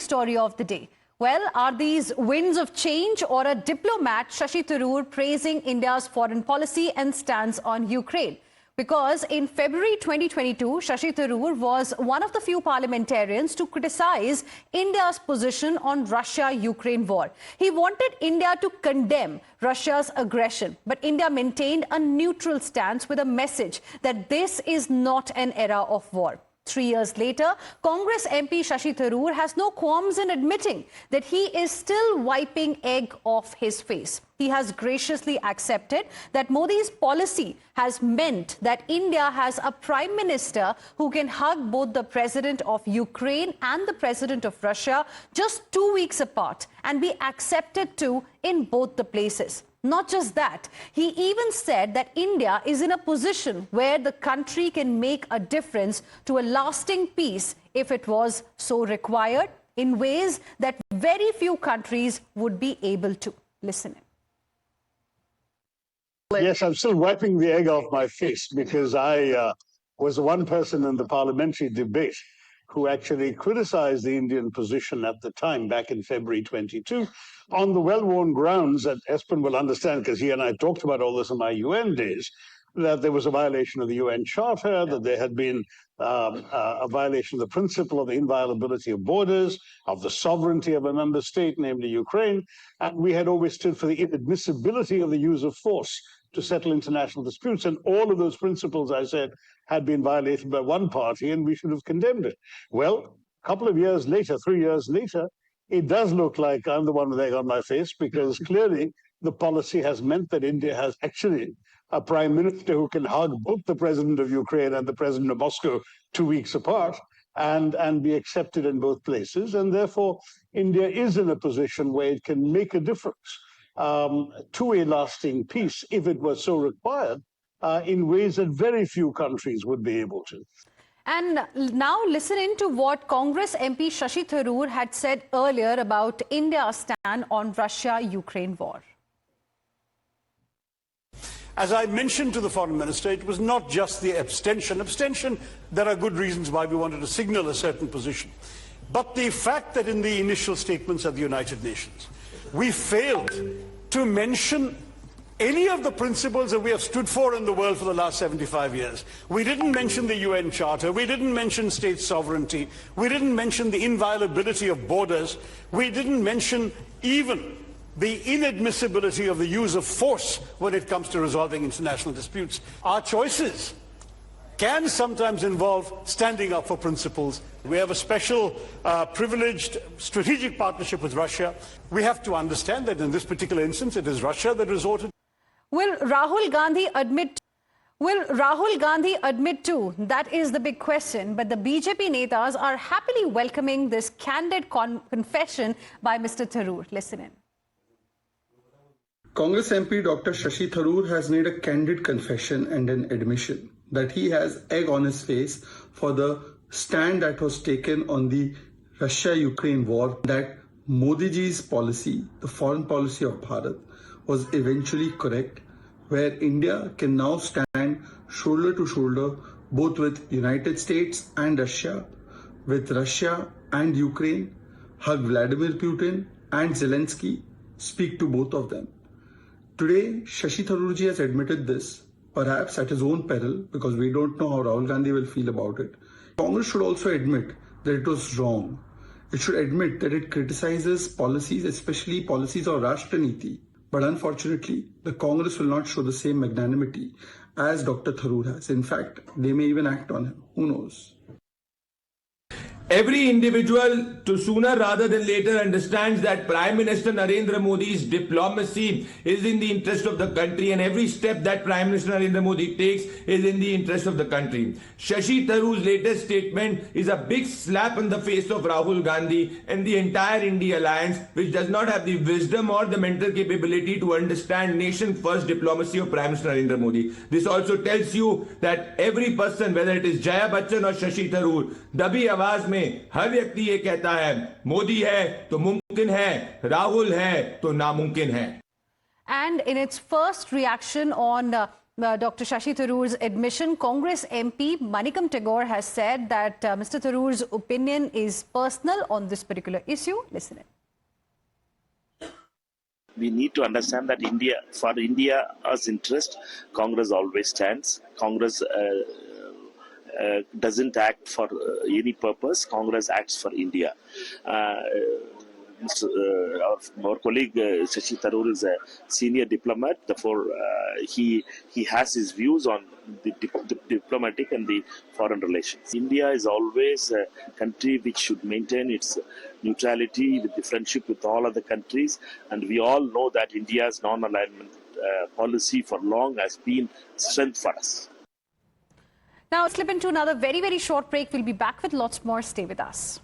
story of the day. Well, are these winds of change or a diplomat, Shashi Tharoor, praising India's foreign policy and stance on Ukraine? Because in February 2022, Shashi Tharoor was one of the few parliamentarians to criticize India's position on Russia-Ukraine war. He wanted India to condemn Russia's aggression, but India maintained a neutral stance with a message that this is not an era of war. 3 years later, Congress MP Shashi Tharoor has no qualms in admitting that he is still wiping egg off his face. He has graciously accepted that Modi's policy has meant that India has a prime minister who can hug both the president of Ukraine and the president of Russia just 2 weeks apart and be accepted to in both the places. Not just that, he even said that India is in a position where the country can make a difference to a lasting peace if it was so required, in ways that very few countries would be able to. Listen in. Yes, I'm still wiping the egg off my face because I was the one person in the parliamentary debate who actually criticized the Indian position at the time, back in February 22, on the well-worn grounds that Espen will understand, because he and I talked about all this in my UN days, that there was a violation of the UN Charter, that there had been a violation of the principle of the inviolability of borders, of the sovereignty of a member state, namely Ukraine, and we had always stood for the inadmissibility of the use of force to settle international disputes. And all of those principles, I said, had been violated by one party, and we should have condemned it. Well, a couple of years later, 3 years later, it does look like I'm the one with egg on my face, because clearly the policy has meant that India has actually a prime minister who can hug both the president of Ukraine and the president of Moscow 2 weeks apart and be accepted in both places. And therefore, India is in a position where it can make a difference to a lasting peace, if it was so required, in ways that very few countries would be able to. And now listen in to what Congress MP Shashi Tharoor had said earlier about India's stand on Russia-Ukraine war. As I mentioned to the foreign minister, it was not just the abstention. Abstention, there are good reasons why we wanted to signal a certain position. But the fact that in the initial statements at the United Nations, we failed to mention any of the principles that we have stood for in the world for the last 75 years. We didn't mention the UN Charter, we didn't mention state sovereignty, we didn't mention the inviolability of borders, we didn't mention even the inadmissibility of the use of force when it comes to resolving international disputes. Our choices can sometimes involve standing up for principles. We have a special, privileged strategic partnership with Russia. We have to understand that in this particular instance, it is Russia that resorted. Will Rahul Gandhi admit to? That is the big question. But the BJP netas are happily welcoming this candid confession by Mr. Tharoor. Listen in. Congress MP Dr. Shashi Tharoor has made a candid confession and an admission that he has egg on his face for the stand that was taken on the Russia-Ukraine war, that Modi ji's policy, the foreign policy of Bharat, was eventually correct, where India can now stand shoulder to shoulder both with United States and Russia, with Russia and Ukraine, hug Vladimir Putin and Zelensky, speak to both of them. Today, Shashi Tharoor ji has admitted this, perhaps at his own peril, because we don't know how Rahul Gandhi will feel about it. Congress should also admit that it was wrong. It should admit that it criticizes policies, especially policies of Rashtra-niti. But unfortunately, the Congress will not show the same magnanimity as Dr. Tharoor has. In fact, they may even act on him. Who knows? Every individual, to sooner rather than later, understands that Prime Minister Narendra Modi's diplomacy is in the interest of the country, and every step that Prime Minister Narendra Modi takes is in the interest of the country. Shashi Tharoor's latest statement is a big slap in the face of Rahul Gandhi and the entire India alliance, which does not have the wisdom or the mental capability to understand nation-first diplomacy of Prime Minister Narendra Modi. This also tells you that every person, whether it is Jaya Bachchan or Shashi Tharoor, दबी आवाज में हर व्यक्ति ये कहता है, मोदी है तो मुमकिन है, राहुल है तो नामुमकिन है. And in its first reaction on Dr. Shashi Tharoor's admission. Congress MP Manickam Tagore has said that Mr. Tharoor's opinion is personal on this particular issue. Listen in. We need to understand that for India's interest, Congress always stands. Congress doesn't act for any purpose. Congress acts for India. Our colleague Shashi Tharoor is a senior diplomat. Therefore, he has his views on the diplomatic and the foreign relations. India is always a country which should maintain its neutrality with the friendship with all other countries, and we all know that India's non-alignment policy for long has been strength for us. Now, let's slip into another very, very short break. We'll be back with lots more. Stay with us.